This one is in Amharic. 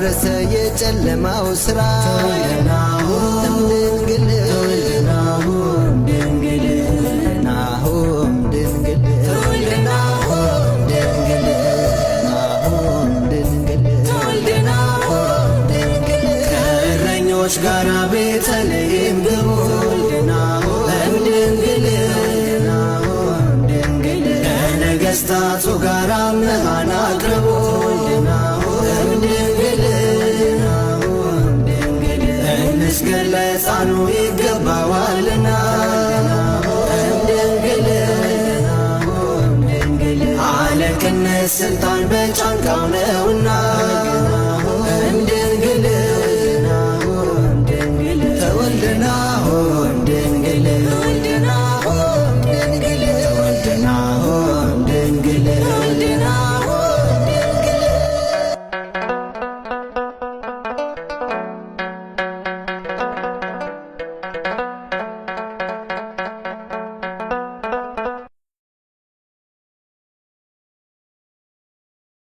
ፈረሰ የጨለማው ስራ ድንግል ከእረኞች ጋራ ቤተልሔም ግቡ ከነገሥታቱ ጋራ መሃን አቅርቡ እንስገድ ለሕፃኑ ይገባዋልና አለቅነት ስልጣን